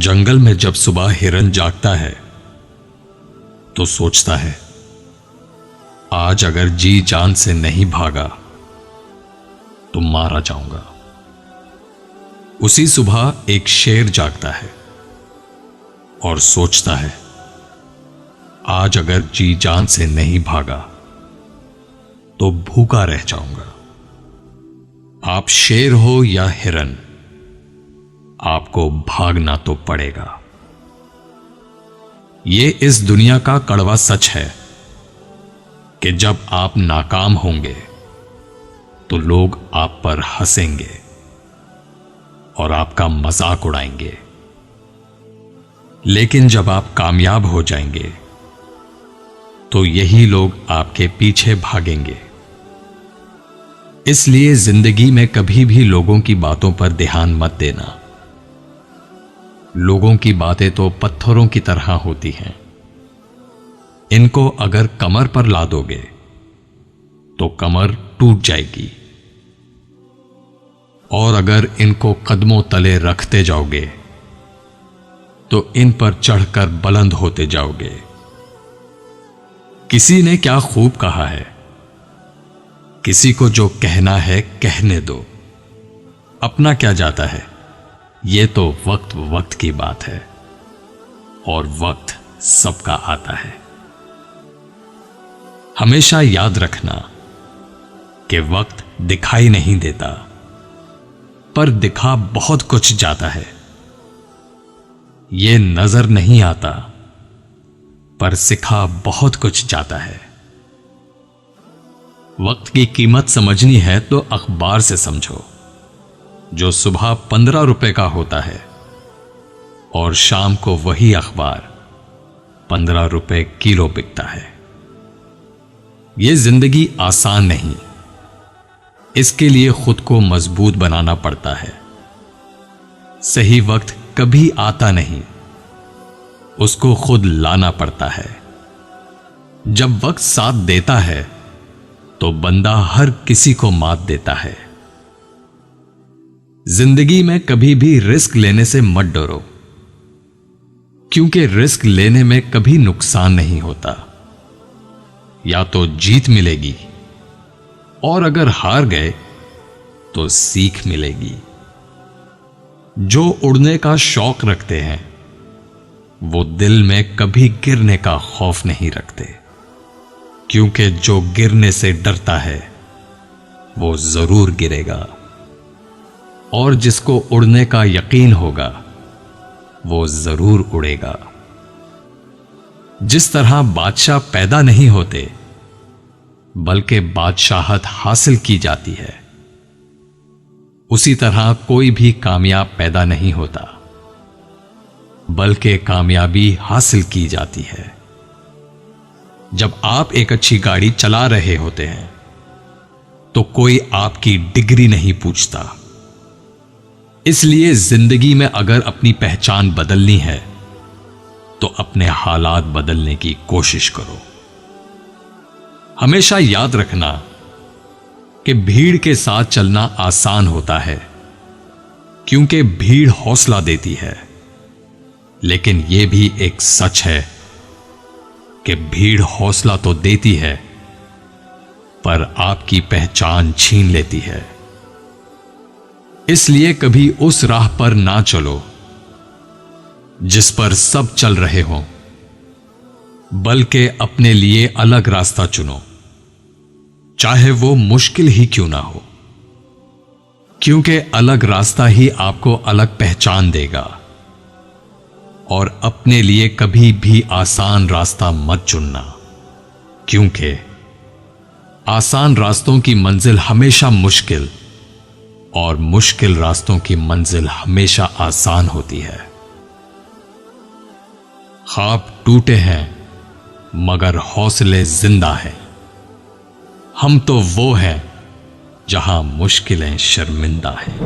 जंगल में जब सुबह हिरन जागता है तो सोचता है, आज अगर जी जान से नहीं भागा तो मारा जाऊंगा। उसी सुबह एक शेर जागता है और सोचता है, आज अगर जी जान से नहीं भागा तो भूखा रह जाऊंगा। आप शेर हो या हिरन, आपको भागना तो पड़ेगा। ये इस दुनिया का कड़वा सच है कि जब आप नाकाम होंगे तो लोग आप पर हंसेंगे और आपका मजाक उड़ाएंगे, लेकिन जब आप कामयाब हो जाएंगे तो यही लोग आपके पीछे भागेंगे। इसलिए जिंदगी में कभी भी लोगों की बातों पर ध्यान मत देना। लोगों की बातें तो पत्थरों की तरह होती हैं। इनको अगर कमर पर ला दोगे तो कमर टूट जाएगी, और अगर इनको कदमों तले रखते जाओगे तो इन पर चढ़कर बुलंद होते जाओगे। किसी ने क्या खूब कहा है, किसी को जो कहना है कहने दो, अपना क्या जाता है। ये तो वक्त वक्त की बात है और वक्त सबका आता है। हमेशा याद रखना कि वक्त दिखाई नहीं देता, पर दिखा बहुत कुछ जाता है। ये नजर नहीं आता, पर सिखा बहुत कुछ जाता है। वक्त की कीमत समझनी है तो अखबार से समझो, जो सुबह 15 रुपए का होता है और शाम को वही अखबार 15 रुपए किलो बिकता है। यह जिंदगी आसान नहीं, इसके लिए खुद को मजबूत बनाना पड़ता है। सही वक्त कभी आता नहीं, उसको खुद लाना पड़ता है। जब वक्त साथ देता है तो बंदा हर किसी को मात देता है। जिंदगी में कभी भी रिस्क लेने से मत डरो, क्योंकि रिस्क लेने में कभी नुकसान नहीं होता। या तो जीत मिलेगी, और अगर हार गए तो सीख मिलेगी। जो उड़ने का शौक रखते हैं वो दिल में कभी गिरने का खौफ नहीं रखते, क्योंकि जो गिरने से डरता है वो जरूर गिरेगा, और जिसको उड़ने का यकीन होगा वो जरूर उड़ेगा। जिस तरह बादशाह पैदा नहीं होते बल्कि बादशाहत हासिल की जाती है, उसी तरह कोई भी कामयाब पैदा नहीं होता बल्कि कामयाबी हासिल की जाती है। जब आप एक अच्छी गाड़ी चला रहे होते हैं तो कोई आपकी डिग्री नहीं पूछता। इसलिए जिंदगी में अगर अपनी पहचान बदलनी है तो अपने हालात बदलने की कोशिश करो। हमेशा याद रखना कि भीड़ के साथ चलना आसान होता है, क्योंकि भीड़ हौसला देती है। लेकिन यह भी एक सच है कि भीड़ हौसला तो देती है, पर आपकी पहचान छीन लेती है। इसलिए कभी उस राह पर ना चलो जिस पर सब चल रहे हों, बल्कि अपने लिए अलग रास्ता चुनो, चाहे वो मुश्किल ही क्यों ना हो, क्योंकि अलग रास्ता ही आपको अलग पहचान देगा। और अपने लिए कभी भी आसान रास्ता मत चुनना, क्योंकि आसान रास्तों की मंजिल हमेशा मुश्किल, और मुश्किल रास्तों की मंजिल हमेशा आसान होती है। ख्वाब टूटे हैं मगर हौसले जिंदा हैं। हम तो वो हैं जहां मुश्किलें शर्मिंदा हैं।